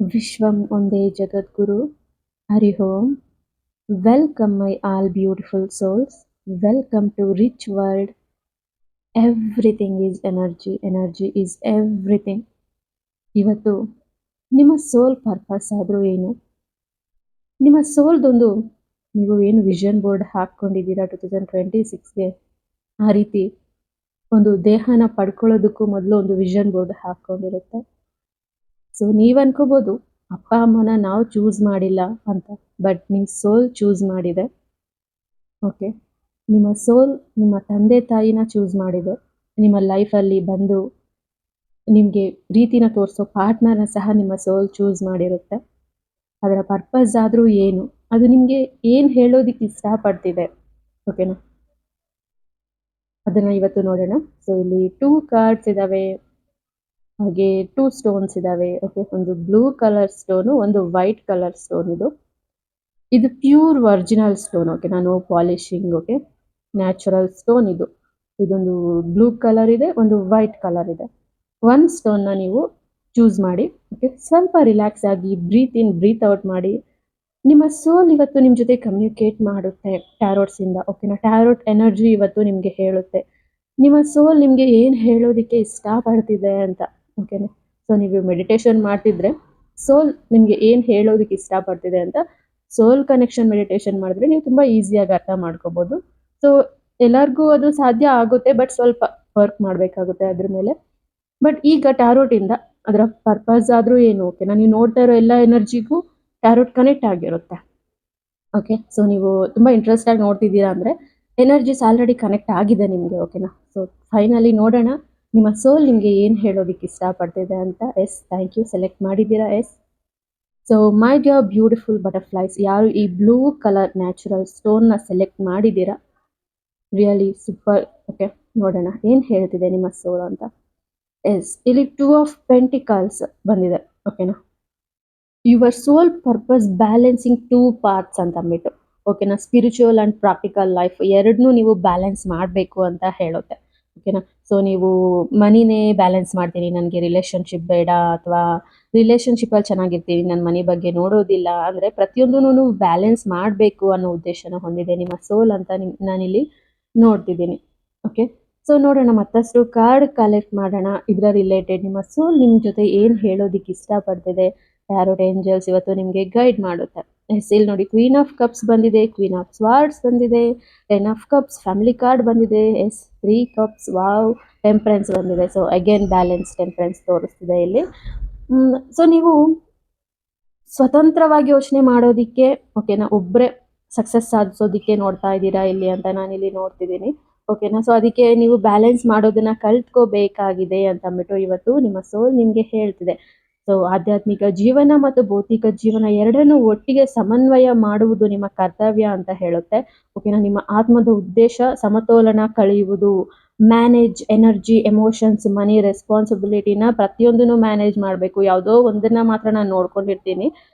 Vishwam Onde Jagadguru, Hari Om. Welcome, my all beautiful souls. Welcome to Rich World. Everything is energy. Energy is everything. ಇವತ್ತು ನಿಮ್ಮ soul purpose ಆದರೂ ಏನು? ನಿಮ್ಮ ಸೋಲ್ದೊಂದು ನೀವು ಏನು vision board ಹಾಕ್ಕೊಂಡಿದ್ದೀರಾ 2026ಗೆ, ಆ ರೀತಿ ಒಂದು ದೇಹನ ಪಡ್ಕೊಳ್ಳೋದಕ್ಕೂ ಮೊದಲು ಒಂದು ವಿಷನ್ ಬೋರ್ಡ್ ಹಾಕ್ಕೊಂಡಿರುತ್ತೆ. ಸೊ ನೀವು ಅನ್ಕೋಬೋದು ಅಪ್ಪ ಅಮ್ಮನ ನಾವು ಚೂಸ್ ಮಾಡಿಲ್ಲ ಅಂತ, ಬಟ್ ನಿಮ್ಮ ಸೋಲ್ ಚೂಸ್ ಮಾಡಿದೆ. ಓಕೆ, ನಿಮ್ಮ ಸೋಲ್ ನಿಮ್ಮ ತಂದೆ ತಾಯಿನ ಚೂಸ್ ಮಾಡಿದೆ. ನಿಮ್ಮ ಲೈಫಲ್ಲಿ ಬಂದು ನಿಮಗೆ ಪ್ರೀತಿನ ತೋರಿಸೋ ಪಾರ್ಟ್ನರ್ನ ಸಹ ನಿಮ್ಮ ಸೋಲ್ ಚೂಸ್ ಮಾಡಿರುತ್ತೆ. ಅದರ ಪರ್ಪಸ್ ಆದರೂ ಏನು, ಅದು ನಿಮಗೆ ಏನು ಹೇಳೋದಕ್ಕೆ ಇಷ್ಟಪಡ್ತಿದೆ, ಓಕೆನಾ? ಅದನ್ನು ಇವತ್ತು ನೋಡೋಣ. ಸೊ ಇಲ್ಲಿ 2 ಕಾರ್ಡ್ಸ್ ಇದ್ದಾವೆ, ಹಾಗೆ 2 ಸ್ಟೋನ್ಸ್ ಇದ್ದಾವೆ. ಓಕೆ, ಒಂದು ಬ್ಲೂ ಕಲರ್ ಸ್ಟೋನು, ಒಂದು ವೈಟ್ ಕಲರ್ ಸ್ಟೋನ್. ಇದು ಪ್ಯೂರ್ ಒರಿಜಿನಲ್ ಸ್ಟೋನ್. ಓಕೆ, ನಾನು ಪಾಲಿಶಿಂಗ್. ಓಕೆ, ನ್ಯಾಚುರಲ್ ಸ್ಟೋನ್ ಇದು. ಇದೊಂದು ಬ್ಲೂ ಕಲರ್ ಇದೆ, ಒಂದು ವೈಟ್ ಕಲರ್ ಇದೆ. ಒಂದು ಸ್ಟೋನ್ನ ನೀವು ಚೂಸ್ ಮಾಡಿ. ಓಕೆ, ಸ್ವಲ್ಪ ರಿಲ್ಯಾಕ್ಸ್ ಆಗಿ ಬ್ರೀತ್ ಇನ್ ಬ್ರೀತ್ ಔಟ್ ಮಾಡಿ. ನಿಮ್ಮ ಸೋಲ್ ಇವತ್ತು ನಿಮ್ಮ ಜೊತೆ ಕಮ್ಯುನಿಕೇಟ್ ಮಾಡುತ್ತೆ ಟ್ಯಾರೋಟ್ಸಿಂದ. ಓಕೆನಾ? ಟ್ಯಾರೋಟ್ ಎನರ್ಜಿ ಇವತ್ತು ನಿಮಗೆ ಹೇಳುತ್ತೆ ನಿಮ್ಮ ಸೋಲ್ ನಿಮಗೆ ಏನು ಹೇಳೋದಕ್ಕೆ ಇಷ್ಟಪಡ್ತಿದೆ ಅಂತ. ಓಕೆನಾ? ಸೊ ನೀವು ಮೆಡಿಟೇಷನ್ ಮಾಡ್ತಿದ್ರೆ ಸೋಲ್ ನಿಮಗೆ ಏನು ಹೇಳೋದಕ್ಕೆ ಇಷ್ಟಪಡ್ತಿದೆ ಅಂತ ಸೋಲ್ ಕನೆಕ್ಷನ್ ಮೆಡಿಟೇಷನ್ ಮಾಡಿದ್ರೆ ನೀವು ತುಂಬ ಈಸಿಯಾಗಿ ಅರ್ಥ ಮಾಡ್ಕೋಬೋದು. ಸೊ ಎಲ್ಲರಿಗೂ ಅದು ಸಾಧ್ಯ ಆಗುತ್ತೆ, ಬಟ್ ಸ್ವಲ್ಪ ವರ್ಕ್ ಮಾಡಬೇಕಾಗುತ್ತೆ ಅದ್ರ ಮೇಲೆ. ಬಟ್ ಈಗ ಟ್ಯಾರೋಟಿಂದ ಅದರ ಪರ್ಪಸ್ ಆದರೂ ಏನು, ಓಕೆನಾ? ನೀವು ನೋಡ್ತಾ ಇರೋ ಎಲ್ಲ ಎನರ್ಜಿಗೂ ಟ್ಯಾರೋಟ್ ಕನೆಕ್ಟ್ ಆಗಿರುತ್ತೆ. ಓಕೆ, ಸೊ ನೀವು ತುಂಬ ಇಂಟ್ರೆಸ್ಟ್ ಆಗಿ ನೋಡ್ತಿದ್ದೀರಾ ಅಂದರೆ ಎನರ್ಜೀಸ್ ಆಲ್ರೆಡಿ ಕನೆಕ್ಟ್ ಆಗಿದೆ ನಿಮಗೆ. ಓಕೆನಾ? ಸೊ ಫೈನಲಿ ನೋಡೋಣ ನಿಮ್ಮ ಸೋಲ್ ನಿಮಗೆ ಏನು ಹೇಳೋದಕ್ಕೆ ಇಷ್ಟಪಡ್ತಿದೆ ಅಂತ. ಎಸ್, ಥ್ಯಾಂಕ್ ಯು, ಸೆಲೆಕ್ಟ್ ಮಾಡಿದ್ದೀರಾ. Yes. So my dear beautiful butterflies, ಯಾರು ಈ ಬ್ಲೂ ಕಲರ್ ನ್ಯಾಚುರಲ್ ಸ್ಟೋನ್ನ ಸೆಲೆಕ್ಟ್ ಮಾಡಿದ್ದೀರಾ, ರಿಯಲಿ ಸೂಪರ್. ಓಕೆ, ನೋಡೋಣ ಏನು ಹೇಳ್ತಿದೆ ನಿಮ್ಮ ಸೋಲ್ ಅಂತ. ಎಸ್, ಇಲ್ಲಿ 2 ಆಫ್ ಪೆಂಟಿಕಲ್ಸ್ ಬಂದಿದೆ. ಓಕೆನಾ? Your soul purpose balancing 2 parts ಅಂತ ಅಂದ್ಬಿಟ್ಟು. ಓಕೆನಾ? ಸ್ಪಿರಿಚುವಲ್ ಆ್ಯಂಡ್ ಪ್ರಾಕ್ಟಿಕಲ್ ಲೈಫ್ ಎರಡನ್ನೂ ನೀವು ಬ್ಯಾಲೆನ್ಸ್ ಮಾಡಬೇಕು ಅಂತ ಹೇಳುತ್ತೆ. ಓಕೆನಾ? ಸೊ ನೀವು ಮನಿನೇ ಬ್ಯಾಲೆನ್ಸ್ ಮಾಡ್ತೀನಿ, ನನಗೆ ರಿಲೇಷನ್ಶಿಪ್ ಬೇಡ, ಅಥವಾ ರಿಲೇಷನ್ಶಿಪ್ಪಲ್ಲಿ ಚೆನ್ನಾಗಿರ್ತೀವಿ, ನನ್ನ ಮನೆ ಬಗ್ಗೆ ನೋಡೋದಿಲ್ಲ ಅಂದರೆ ಪ್ರತಿಯೊಂದೂ ಬ್ಯಾಲೆನ್ಸ್ ಮಾಡಬೇಕು ಅನ್ನೋ ಉದ್ದೇಶನ ಹೊಂದಿದೆ ನಿಮ್ಮ ಸೋಲ್ ಅಂತ ನಾನಿಲ್ಲಿ ನೋಡ್ತಿದ್ದೀನಿ. ಓಕೆ, ಸೊ ನೋಡೋಣ ಮತ್ತಷ್ಟು ಕಾರ್ಡ್ ಕಲೆಕ್ಟ್ ಮಾಡೋಣ. ಇದರ ರಿಲೇಟೆಡ್ ನಿಮ್ಮ ಸೋಲ್ ನಿಮ್ಮ ಜೊತೆ ಏನು ಹೇಳೋದಕ್ಕೆ ಇಷ್ಟಪಡ್ತಿದೆ. ಟ್ಯಾರೋಟ್ ಏಂಜಲ್ಸ್ ಇವತ್ತು ನಿಮಗೆ ಗೈಡ್ ಮಾಡುತ್ತೆ. ಎಸ್, ಇಲ್ಲಿ ನೋಡಿ ಕ್ವೀನ್ ಆಫ್ ಕಪ್ಸ್ ಬಂದಿದೆ, ಕ್ವೀನ್ ಆಫ್ ಸ್ವಾರ್ಡ್ಸ್ ಬಂದಿದೆ, 10 ಆಫ್ ಕಪ್ಸ್ ಫ್ಯಾಮಿಲಿ ಕಾರ್ಡ್ ಬಂದಿದೆ. ಎಸ್, 3 ಕಪ್ಸ್, ವಾವ್, ಟೆಂಪ್ರೆನ್ಸ್ ಬಂದಿದೆ. ಸೊ ಅಗೇನ್ ಬ್ಯಾಲೆನ್ಸ್ ಟೆಂಪ್ರೆನ್ಸ್ ತೋರಿಸ್ತಿದೆ ಇಲ್ಲಿ. ಸೊ ನೀವು ಸ್ವತಂತ್ರವಾಗಿ ಯೋಚನೆ ಮಾಡೋದಕ್ಕೆ, ಓಕೆನಾ, ಒಬ್ಬರೇ ಸಕ್ಸಸ್ ಸಾಧಿಸೋದಕ್ಕೆ ನೋಡ್ತಾ ಇದ್ದೀರಾ ಇಲ್ಲಿ ಅಂತ ನಾನಿಲ್ಲಿ ನೋಡ್ತಿದ್ದೀನಿ. ಓಕೆನಾ? ಸೊ ಅದಕ್ಕೆ ನೀವು ಬ್ಯಾಲೆನ್ಸ್ ಮಾಡೋದನ್ನ ಕಲ್ತ್ಕೋಬೇಕಾಗಿದೆ ಅಂತ ಅಂದ್ಬಿಟ್ಟು ಇವತ್ತು ನಿಮ್ಮ ಸೋಲ್ ನಿಮಗೆ ಹೇಳ್ತಿದೆ. ಸೊ ಆಧ್ಯಾತ್ಮಿಕ ಜೀವನ ಮತ್ತು ಭೌತಿಕ ಜೀವನ ಎರಡನ್ನೂ ಒಟ್ಟಿಗೆ ಸಮನ್ವಯ ಮಾಡುವುದು ನಿಮ್ಮ ಕರ್ತವ್ಯ ಅಂತ ಹೇಳುತ್ತೆ. ಓಕೆನಾ? ನಿಮ್ಮ ಆತ್ಮದ ಉದ್ದೇಶ ಸಮತೋಲನ ಕಳೆಯುವುದು, ಮ್ಯಾನೇಜ್ ಎನರ್ಜಿ, ಎಮೋಷನ್ಸ್, ಮನಿ, ರೆಸ್ಪಾನ್ಸಿಬಿಲಿಟಿನ ಪ್ರತಿಯೊಂದನ್ನು ಮ್ಯಾನೇಜ್ ಮಾಡಬೇಕು. ಯಾವುದೋ ಒಂದನ್ನು ಮಾತ್ರ ನಾನು ನೋಡ್ಕೊಂಡಿರ್ತೀನಿ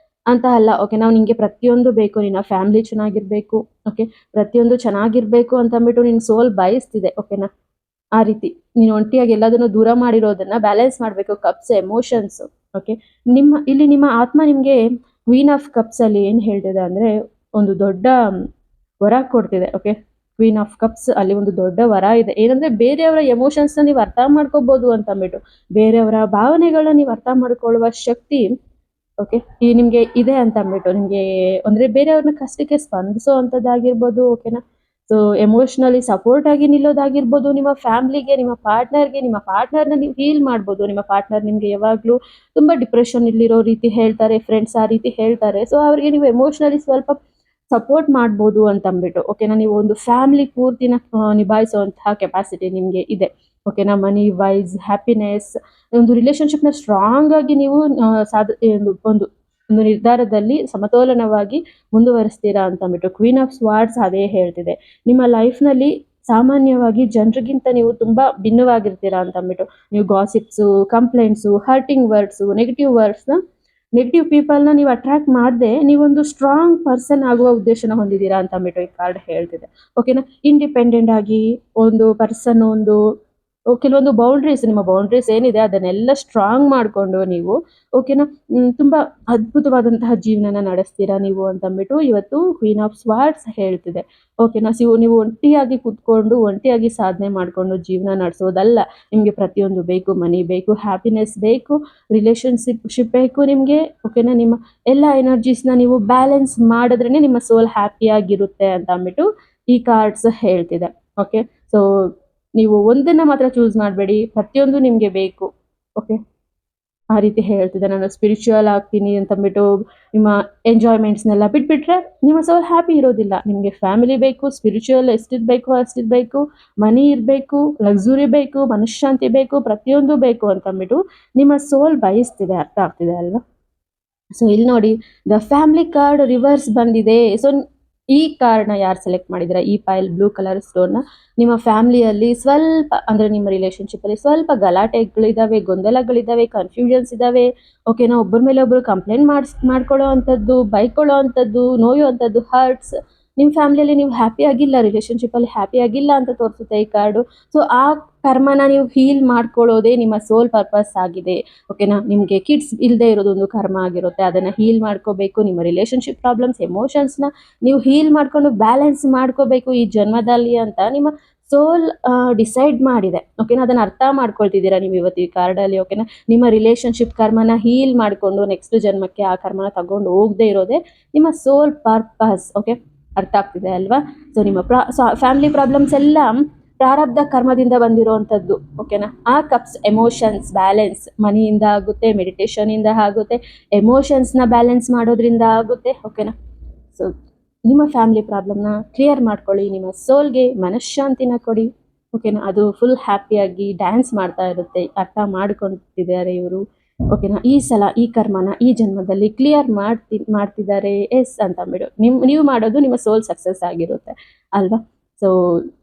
ಅಂತ ಅಲ್ಲ. ಓಕೆ, ನಾವು ನಿಮಗೆ ಪ್ರತಿಯೊಂದು ಬೇಕು, ನಿನ್ನ ಫ್ಯಾಮಿಲಿ ಚೆನ್ನಾಗಿರಬೇಕು, ಓಕೆ, ಪ್ರತಿಯೊಂದು ಚೆನ್ನಾಗಿರಬೇಕು ಅಂತ ಅಂದ್ಬಿಟ್ಟು ನಿನ್ನ ಸೋಲ್ ಬಯಸ್ತಿದೆ. ಓಕೆನಾ? ಆ ರೀತಿ ನೀನು ಒಂಟಿಯಾಗಿ ಎಲ್ಲದನ್ನು ದೂರ ಮಾಡಿರೋದನ್ನ ಬ್ಯಾಲೆನ್ಸ್ ಮಾಡಬೇಕು. Cups, emotions. ಓಕೆ, ಇಲ್ಲಿ ನಿಮ್ಮ ಆತ್ಮ ನಿಮಗೆ ಕ್ವೀನ್ ಆಫ್ ಕಪ್ಸಲ್ಲಿ ಏನು ಹೇಳ್ತಿದೆ ಅಂದರೆ ಒಂದು ದೊಡ್ಡ ವರ ಕೊಡ್ತಿದೆ. ಓಕೆ, ಕ್ವೀನ್ ಆಫ್ ಕಪ್ಸ್ ಅಲ್ಲಿ ಒಂದು ದೊಡ್ಡ ವರ ಇದೆ. ಏನಂದರೆ ಬೇರೆಯವರ ಎಮೋಷನ್ಸ್ನ ನೀವು ಅರ್ಥ ಮಾಡ್ಕೋಬೋದು ಅಂತ ಅಂದ್ಬಿಟ್ಟು, ಬೇರೆಯವರ ಭಾವನೆಗಳನ್ನ ನೀವು ಅರ್ಥ ಮಾಡ್ಕೊಳ್ಳುವ ಶಕ್ತಿ, ಓಕೆ, ಈ ನಿಮಗೆ ಇದೆ ಅಂತ ಅಂದ್ಬಿಟ್ಟು, ನಿಮಗೆ ಅಂದರೆ ಬೇರೆಯವ್ರನ್ನ ಕಷ್ಟಕ್ಕೆ ಸ್ಪಂದಿಸೋ ಅಂಥದ್ದಾಗಿರ್ಬೋದು. ಓಕೆನಾ? ಸೊ ಎಮೋಷ್ನಲಿ ಸಪೋರ್ಟ್ ಆಗಿ ನಿಲ್ಲೋದಾಗಿರ್ಬೋದು. ನಿಮ್ಮ ಫ್ಯಾಮ್ಲಿಗೆ, ನಿಮ್ಮ ಪಾರ್ಟ್ನರ್ನ ನೀವು ಹೀಲ್ ಮಾಡ್ಬೋದು. ನಿಮ್ಮ ಪಾರ್ಟ್ನರ್ ನಿಮಗೆ ಯಾವಾಗಲೂ ತುಂಬ ಡಿಪ್ರೆಷನ್ ಇಲ್ಲಿರೋ ರೀತಿ ಹೇಳ್ತಾರೆ, ಫ್ರೆಂಡ್ಸ್ ಆ ರೀತಿ ಹೇಳ್ತಾರೆ. ಸೊ ಅವ್ರಿಗೆ ನೀವು ಎಮೋಷ್ನಲಿ ಸ್ವಲ್ಪ ಸಪೋರ್ಟ್ ಮಾಡ್ಬೋದು ಅಂತ ಅಂದ್ಬಿಟ್ಟು. ಓಕೆನಾ? ನೀವು ಒಂದು ಫ್ಯಾಮಿಲಿ ಪೂರ್ತಿನ ನಿಭಾಯಿಸುವಂತಹ ಕೆಪಾಸಿಟಿ ನಿಮಗೆ ಇದೆ. ಓಕೆನಾ? ಮನಿ ವೈಸ್, ಹ್ಯಾಪಿನೆಸ್, ಒಂದು ರಿಲೇಷನ್ಶಿಪ್ನ ಸ್ಟ್ರಾಂಗ್ ಆಗಿ ನೀವು ಒಂದು ನಿರ್ಧಾರದಲ್ಲಿ ಸಮತೋಲನವಾಗಿ ಮುಂದುವರಿಸ್ತೀರಾ ಅಂತ ಅಂದ್ಬಿಟ್ಟು ಕ್ವೀನ್ ಆಫ್ ಸ್ವಾರ್ಡ್ಸ್ ಅದೇ ಹೇಳ್ತಿದೆ. ನಿಮ್ಮ ಲೈಫ್ನಲ್ಲಿ ಸಾಮಾನ್ಯವಾಗಿ ಜನರಿಗಿಂತ ನೀವು ತುಂಬ ಭಿನ್ನವಾಗಿರ್ತೀರಾ ಅಂತ ಅಂದ್ಬಿಟ್ಟು, ನೀವು ಗಾಸಿಪ್ಸು, ಕಂಪ್ಲೇಂಟ್ಸು, ಹರ್ಟಿಂಗ್ ವರ್ಡ್ಸು, ನೆಗೆಟಿವ್ ಪೀಪಲ್ನ ನೀವು ಅಟ್ರಾಕ್ಟ್ ಮಾಡದೆ ನೀವೊಂದು ಸ್ಟ್ರಾಂಗ್ ಪರ್ಸನ್ ಆಗುವ ಉದ್ದೇಶನ ಹೊಂದಿದ್ದೀರಾ ಅಂತ ಅಂದ್ಬಿಟ್ಟು ಈ ಕಾರ್ಡ್ ಹೇಳ್ತಿದೆ. ಓಕೆನಾ? ಇಂಡಿಪೆಂಡೆಂಟ್ ಆಗಿ ಒಂದು ಪರ್ಸನ್ ಒಂದು ಕೆಲವೊಂದು ಬೌಂಡ್ರೀಸ್, ನಿಮ್ಮ ಬೌಂಡ್ರೀಸ್ ಏನಿದೆ ಅದನ್ನೆಲ್ಲ ಸ್ಟ್ರಾಂಗ್ ಮಾಡಿಕೊಂಡು ನೀವು ಓಕೆನಾ, ತುಂಬ ಅದ್ಭುತವಾದಂತಹ ಜೀವನನ ನಡೆಸ್ತೀರಾ ನೀವು ಅಂತಂದ್ಬಿಟ್ಟು ಇವತ್ತು ಕ್ವೀನ್ ಆಫ್ ಸ್ವಾರ್ಡ್ಸ್ ಹೇಳ್ತಿದೆ. ಓಕೆನಾ, ನೀವು ಒಂಟಿಯಾಗಿ ಕೂತ್ಕೊಂಡು ಒಂಟಿಯಾಗಿ ಸಾಧನೆ ಮಾಡಿಕೊಂಡು ಜೀವನ ನಡೆಸೋದಲ್ಲ. ನಿಮಗೆ ಪ್ರತಿಯೊಂದು ಬೇಕು, ಮನಿ ಬೇಕು, ಹ್ಯಾಪಿನೆಸ್ ಬೇಕು, ರಿಲೇಷನ್ಶಿಪ್ ಬೇಕು ನಿಮಗೆ. ಓಕೆನಾ, ನಿಮ್ಮ ಎಲ್ಲ ಎನರ್ಜೀಸ್ನ ನೀವು ಬ್ಯಾಲೆನ್ಸ್ ಮಾಡಿದ್ರೇ ನಿಮ್ಮ ಸೋಲ್ ಹ್ಯಾಪಿಯಾಗಿರುತ್ತೆ ಅಂತ ಅಂದ್ಬಿಟ್ಟು ಈ ಕಾರ್ಡ್ಸ್ ಹೇಳ್ತಿದೆ. ಓಕೆ, ಸೊ ನೀವು ಒಂದನ್ನು ಮಾತ್ರ ಚೂಸ್ ಮಾಡಬೇಡಿ, ಪ್ರತಿಯೊಂದು ನಿಮಗೆ ಬೇಕು. ಓಕೆ, ಆ ರೀತಿ ಹೇಳ್ತಿದ್ದೆ. ನಾನು ಸ್ಪಿರಿಚುವಲ್ ಆಗ್ತೀನಿ ಅಂತಂದ್ಬಿಟ್ಟು ನಿಮ್ಮ ಎಂಜಾಯ್ಮೆಂಟ್ಸ್ನೆಲ್ಲ ಬಿಟ್ಬಿಟ್ರೆ ನಿಮ್ಮ ಸೋಲ್ ಹ್ಯಾಪಿ ಇರೋದಿಲ್ಲ. ನಿಮಗೆ ಫ್ಯಾಮಿಲಿ ಬೇಕು, ಸ್ಪಿರಿಚುವಲ್ ಎಷ್ಟಿದ್ ಬೇಕು ಅಷ್ಟಿದ್ ಬೇಕು, ಮನಿ ಇರಬೇಕು, ಲಕ್ಸುರಿ ಬೇಕು, ಮನಃಶಾಂತಿ ಬೇಕು, ಪ್ರತಿಯೊಂದು ಬೇಕು ಅಂತಂದ್ಬಿಟ್ಟು ನಿಮ್ಮ ಸೋಲ್ ಬಯಸ್ತಿದೆ. ಅರ್ಥ ಆಗ್ತಿದೆ ಅಲ್ವಾ? ಸೊ ಇಲ್ಲಿ ನೋಡಿ, ದ ಫ್ಯಾಮಿಲಿ ಕಾರ್ಡ್ ರಿವರ್ಸ್ ಬಂದಿದೆ. ಸೊ ಈ ಕಾರ್ಡ್ನ ಯಾರು ಸೆಲೆಕ್ಟ್ ಮಾಡಿದ್ರೆ, ಈ ಪೈಲ್ ಬ್ಲೂ ಕಲರ್ ಸ್ಟೋನ್ನ, ನಿಮ್ಮ ಫ್ಯಾಮಿಲಿಯಲ್ಲಿ ಸ್ವಲ್ಪ ಅಂದರೆ ನಿಮ್ಮ ರಿಲೇಷನ್ಶಿಪ್ಪಲ್ಲಿ ಸ್ವಲ್ಪ ಗಲಾಟೆಗಳಿದ್ದಾವೆ, ಗೊಂದಲಗಳಿದ್ದಾವೆ, ಕನ್ಫ್ಯೂಷನ್ಸ್ ಇದ್ದಾವೆ. ಓಕೆನಾ, ಒಬ್ಬರ ಮೇಲೆ ಒಬ್ಬರು ಕಂಪ್ಲೇಂಟ್ ಮಾಡ್ಕೊಳ್ಳೋ ಅಂಥದ್ದು, ಬೈಕೊಳ್ಳೋ ಅಂಥದ್ದು, ನೋಯೋ ಅಂಥದ್ದು, ಹರ್ಟ್ಸ್. ನಿಮ್ಮ ಫ್ಯಾಮಿಲಿಯಲ್ಲಿ ನೀವು ಹ್ಯಾಪಿ ಆಗಿಲ್ಲ, ರಿಲೇಷನ್ಶಿಪ್ಪಲ್ಲಿ ಹ್ಯಾಪಿ ಆಗಿಲ್ಲ ಅಂತ ತೋರಿಸುತ್ತೆ ಈ ಕಾರ್ಡು. ಸೊ ಆ ಕರ್ಮನ ನೀವು ಹೀಲ್ ಮಾಡ್ಕೊಳ್ಳೋದೇ ನಿಮ್ಮ ಸೋಲ್ ಪರ್ಪಸ್ ಆಗಿದೆ. ಓಕೆನಾ, ನಿಮಗೆ ಕಿಡ್ಸ್ ಇಲ್ಲದೆ ಇರೋದು ಒಂದು ಕರ್ಮ ಆಗಿರುತ್ತೆ, ಅದನ್ನು ಹೀಲ್ ಮಾಡ್ಕೋಬೇಕು. ನಿಮ್ಮ ರಿಲೇಷನ್ಶಿಪ್ ಪ್ರಾಬ್ಲಮ್ಸ್, ಎಮೋಷನ್ಸ್ನ ನೀವು ಹೀಲ್ ಮಾಡ್ಕೊಂಡು ಬ್ಯಾಲೆನ್ಸ್ ಮಾಡ್ಕೋಬೇಕು ಈ ಜನ್ಮದಲ್ಲಿ ಅಂತ ನಿಮ್ಮ ಸೋಲ್ ಡಿಸೈಡ್ ಮಾಡಿದೆ. ಓಕೆನಾ, ಅದನ್ನು ಅರ್ಥ ಮಾಡ್ಕೊಳ್ತಿದ್ದೀರಾ ನೀವು ಇವತ್ತು ಈ ಕಾರ್ಡಲ್ಲಿ. ಓಕೆನಾ, ನಿಮ್ಮ ರಿಲೇಷನ್ಶಿಪ್ ಕರ್ಮನ ಹೀಲ್ ಮಾಡಿಕೊಂಡು ನೆಕ್ಸ್ಟ್ ಜನ್ಮಕ್ಕೆ ಆ ಕರ್ಮನ ತಗೊಂಡು ಹೋಗದೆ ಇರೋದೇ ನಿಮ್ಮ ಸೋಲ್ ಪರ್ಪಸ್. ಓಕೆ, ಅರ್ಥ ಆಗ್ತಿದೆ ಅಲ್ವಾ? ಸೊ ನಿಮ್ಮ ಫ್ಯಾಮಿಲಿ ಪ್ರಾಬ್ಲಮ್ಸ್ ಎಲ್ಲ ಪ್ರಾರಬ್ಧ ಕರ್ಮದಿಂದ ಬಂದಿರುವಂಥದ್ದು. ಓಕೆನಾ, ಆ ಕಪ್ಸ್ ಎಮೋಷನ್ಸ್ ಬ್ಯಾಲೆನ್ಸ್ ಮನಿಯಿಂದ ಆಗುತ್ತೆ, ಮೆಡಿಟೇಷನಿಂದ ಆಗುತ್ತೆ, ಎಮೋಷನ್ಸ್ನ ಬ್ಯಾಲೆನ್ಸ್ ಮಾಡೋದ್ರಿಂದ ಆಗುತ್ತೆ. ಓಕೆನಾ, ಸೊ ನಿಮ್ಮ ಫ್ಯಾಮಿಲಿ ಪ್ರಾಬ್ಲಮ್ನ ಕ್ಲಿಯರ್ ಮಾಡ್ಕೊಳ್ಳಿ, ನಿಮ್ಮ ಸೋಲ್ಗೆ ಮನಃಶಾಂತಿನ ಕೊಡಿ. ಓಕೆನಾ, ಅದು ಫುಲ್ ಹ್ಯಾಪಿಯಾಗಿ ಡ್ಯಾನ್ಸ್ ಮಾಡ್ತಾ ಇರುತ್ತೆ. ಅರ್ಥ ಮಾಡ್ಕೊತಿದ್ದಾರೆ ಇವರು. ಓಕೆನಾ, ಈ ಸಲ ಈ ಕರ್ಮನ ಈ ಜನ್ಮದಲ್ಲಿ ಕ್ಲಿಯರ್ ಮಾಡ್ತಿದ್ದಾರೆ ಎಸ್ ಅಂತ ಅಂದ್ಬಿಡು. ನೀವು ಮಾಡೋದು ನಿಮ್ಮ ಸೋಲ್ ಸಕ್ಸಸ್ ಆಗಿರುತ್ತೆ ಅಲ್ವಾ? ಸೊ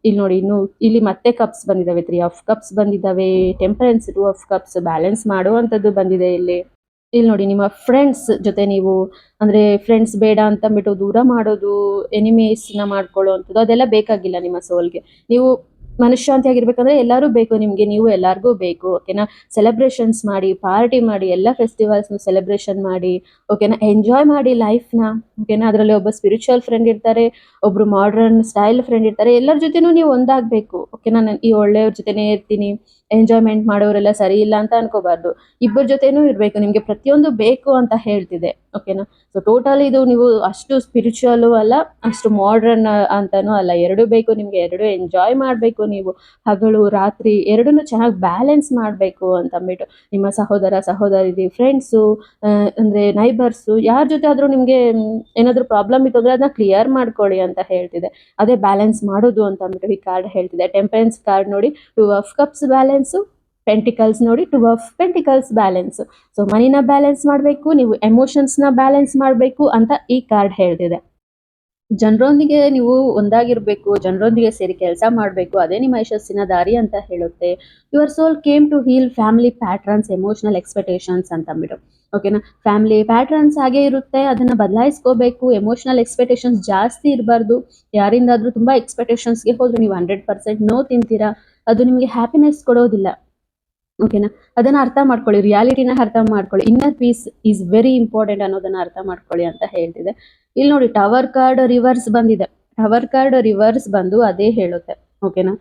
ಇಲ್ಲಿ ನೋಡಿ, ಇಲ್ಲಿ ಮತ್ತೆ ಕಪ್ಸ್ ಬಂದಿದ್ದಾವೆ, 3 ಆಫ್ ಕಪ್ಸ್ ಬಂದಿದ್ದಾವೆ, ಟೆಂಪರೆನ್ಸ್, 2 ಆಫ್ ಕಪ್ಸ್, ಬ್ಯಾಲೆನ್ಸ್ ಮಾಡುವಂಥದ್ದು ಬಂದಿದೆ ಇಲ್ಲಿ ನೋಡಿ. ನಿಮ್ಮ ಫ್ರೆಂಡ್ಸ್ ಜೊತೆ ನೀವು ಅಂದರೆ ಫ್ರೆಂಡ್ಸ್ ಬೇಡ ಅಂತಂದ್ಬಿಟ್ಟು ದೂರ ಮಾಡೋದು, ಎನಿಮೀಸ್ನ ಮಾಡ್ಕೊಳ್ಳೋ ಅಂಥದ್ದು ಅದೆಲ್ಲ ಬೇಕಾಗಿಲ್ಲ ನಿಮ್ಮ ಸೋಲ್ಗೆ. ನೀವು ಮನಃಶಾಂತಿಯಾಗಿರ್ಬೇಕಂದ್ರೆ ಎಲ್ಲರೂ ಬೇಕು ನಿಮಗೆ, ನೀವು ಎಲ್ಲರಿಗೂ ಬೇಕು. ಓಕೆನಾ, ಸೆಲೆಬ್ರೇಷನ್ಸ್ ಮಾಡಿ, ಪಾರ್ಟಿ ಮಾಡಿ, ಎಲ್ಲ ಫೆಸ್ಟಿವಲ್ಸ್ನು ಸೆಲೆಬ್ರೇಷನ್ ಮಾಡಿ. ಓಕೆನಾ, ಎಂಜಾಯ್ ಮಾಡಿ ಲೈಫ್ನ. ಓಕೆನಾ, ಅದರಲ್ಲಿ ಒಬ್ಬ ಸ್ಪಿರಿಚುವಲ್ ಫ್ರೆಂಡ್ ಇರ್ತಾರೆ, ಒಬ್ಬರು ಮಾಡ್ರನ್ ಸ್ಟೈಲ್ ಫ್ರೆಂಡ್ ಇರ್ತಾರೆ. ಎಲ್ಲರ ಜೊತೆನೂ ನೀವು ಒಂದಾಗಬೇಕು. ಓಕೆನಾ, ನಾನು ಈ ಒಳ್ಳೆಯವ್ರ ಜೊತೆನೇ ಇರ್ತೀನಿ, ಎಂಜಾಯ್ಮೆಂಟ್ ಮಾಡೋರೆಲ್ಲ ಸರಿ ಇಲ್ಲ ಅಂತ ಅನ್ಕೋಬಾರ್ದು, ಇಬ್ಬರ ಜೊತೆನೂ ಇರಬೇಕು. ನಿಮಗೆ ಪ್ರತಿಯೊಂದು ಬೇಕು ಅಂತ ಹೇಳ್ತಿದೆ. ಓಕೆನಾ, ಸೊ ಟೋಟಲ್ ಇದು ನೀವು ಅಷ್ಟು ಸ್ಪಿರಿಚುವಲು ಅಲ್ಲ, ಅಷ್ಟು ಮಾಡ್ರನ್ ಅಂತನೂ ಅಲ್ಲ, ಎರಡೂ ಬೇಕು ನಿಮಗೆ. ಎರಡೂ ಎಂಜಾಯ್ ಮಾಡಬೇಕು ನೀವು, ಹಗಲು ರಾತ್ರಿ ಎರಡನ್ನೂ ಚೆನ್ನಾಗಿ ಬ್ಯಾಲೆನ್ಸ್ ಮಾಡಬೇಕು ಅಂತ ಅಂದ್ಬಿಟ್ಟು ನಿಮ್ಮ ಸಹೋದರ ಸಹೋದರಿ, ಫ್ರೆಂಡ್ಸು, ಅಂದರೆ ನೈಬರ್ಸು, ಯಾರ ಜೊತೆ ಆದರೂ ನಿಮಗೆ ಏನಾದರೂ ಪ್ರಾಬ್ಲಮ್ ಇತ್ತು ಅಂದರೆ ಅದನ್ನ ಕ್ಲಿಯರ್ ಮಾಡ್ಕೊಳ್ಳಿ ಅಂತ ಹೇಳ್ತಿದೆ. ಅದೇ ಬ್ಯಾಲೆನ್ಸ್ ಮಾಡೋದು ಅಂತ ಅಂದ್ಬಿಟ್ಟು ಈ ಕಾರ್ಡ್ ಹೇಳ್ತಿದೆ. ಟೆಂಪರೆನ್ಸ್ ಕಾರ್ಡ್ ನೋಡಿ, 2 ಆಫ್ ಕಪ್ಸ್ ಬ್ಯಾಲೆನ್ಸು, ಪೆಂಟಿಕಲ್ಸ್ ನೋಡಿ, 2 ಆಫ್ ಪೆಂಟಿಕಲ್ಸ್ ಬ್ಯಾಲೆನ್ಸು. ಸೊ ಮನಿನ ಬ್ಯಾಲೆನ್ಸ್ ಮಾಡಬೇಕು, ನೀವು ಎಮೋಷನ್ಸ್ನ ಬ್ಯಾಲೆನ್ಸ್ ಮಾಡಬೇಕು ಅಂತ ಈ ಕಾರ್ಡ್ ಹೇಳ್ತಿದೆ. ಜನರೊಂದಿಗೆ ನೀವು ಒಂದಾಗಿರಬೇಕು, ಜನರೊಂದಿಗೆ ಸೇರಿ ಕೆಲಸ ಮಾಡಬೇಕು, ಅದೇ ನಿಮ್ಮ ಯಶಸ್ಸಿನ ದಾರಿ ಅಂತ ಹೇಳುತ್ತೆ. Your soul came to heal family patterns, emotional expectations ಅಂತ ಅಂದ್ಬಿಟ್ಟು. ಓಕೆನಾ, ಫ್ಯಾಮಿಲಿ ಪ್ಯಾಟ್ರನ್ಸ್ ಹಾಗೆ ಇರುತ್ತೆ, ಅದನ್ನು ಬದಲಾಯಿಸ್ಕೋಬೇಕು. ಎಮೋಷನಲ್ ಎಕ್ಸ್ಪೆಕ್ಟೇಷನ್ಸ್ ಜಾಸ್ತಿ ಇರಬಾರ್ದು. ಯಾರಿಂದಾದರೂ ತುಂಬ ಎಕ್ಸ್ಪೆಕ್ಟೇಷನ್ಸ್ಗೆ ಹೋದ್ರೆ ನೀವು 100% ನೋ ತಿಂತೀರಾ, ಅದು ನಿಮಗೆ ಹ್ಯಾಪಿನೆಸ್ ಕೊಡೋದಿಲ್ಲ. ಓಕೆನಾ, ಅದನ್ನು ಅರ್ಥ ಮಾಡ್ಕೊಳ್ಳಿ, ರಿಯಾಲಿಟಿನ ಅರ್ಥ ಮಾಡ್ಕೊಳ್ಳಿ. Inner peace is very important ಅನ್ನೋದನ್ನು ಅರ್ಥ ಮಾಡ್ಕೊಳ್ಳಿ ಅಂತ ಹೇಳ್ತಿದೆ. ಇಲ್ಲಿ ನೋಡಿ, ಟವರ್ ಕಾರ್ಡ್ ರಿವರ್ಸ್ ಬಂದಿದೆ. ಟವರ್ ಕಾರ್ಡ್ ರಿವರ್ಸ್ ಬಂದು ಅದೇ ಹೇಳುತ್ತೆ. ಓಕೆನಾ,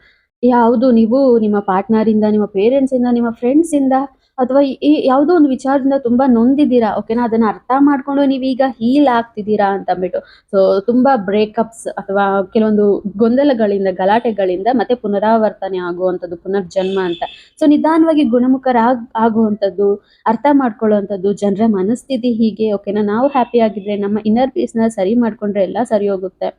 ಯಾವುದು ನೀವು ನಿಮ್ಮ ಪಾರ್ಟ್ನರಿಂದ, ನಿಮ್ಮ ಪೇರೆಂಟ್ಸಿಂದ, ನಿಮ್ಮ ಫ್ರೆಂಡ್ಸಿಂದ ಅಥವಾ ಈ ಯಾವುದೋ ಒಂದು ವಿಚಾರದಿಂದ ತುಂಬ ನೊಂದಿದ್ದೀರಾ. ಓಕೆನಾ, ಅದನ್ನು ಅರ್ಥ ಮಾಡಿಕೊಂಡು ನೀವೀಗ ಹೀಲ್ ಆಗ್ತಿದ್ದೀರಾ ಅಂತ ಅಂದ್ಬಿಟ್ಟು. ಸೊ ತುಂಬ ಬ್ರೇಕಪ್ಸ್ ಅಥವಾ ಕೆಲವೊಂದು ಗೊಂದಲಗಳಿಂದ, ಗಲಾಟೆಗಳಿಂದ ಮತ್ತೆ ಪುನರಾವರ್ತನೆ ಆಗುವಂಥದ್ದು, ಪುನರ್ಜನ್ಮ ಅಂತ. ಸೊ ನಿಧಾನವಾಗಿ ಆಗುವಂಥದ್ದು, ಅರ್ಥ ಮಾಡ್ಕೊಳ್ಳುವಂಥದ್ದು, ಜನರ ಮನಸ್ಥಿತಿ ಹೀಗೆ. ಓಕೆನಾ, ನಾವು ಹ್ಯಾಪಿ ಆಗಿದ್ರೆ, ನಮ್ಮ ಇನ್ನರ್ ಪೀಸ್ನ ಸರಿ ಮಾಡಿಕೊಂಡ್ರೆ ಎಲ್ಲ ಸರಿ ಹೋಗುತ್ತೆ.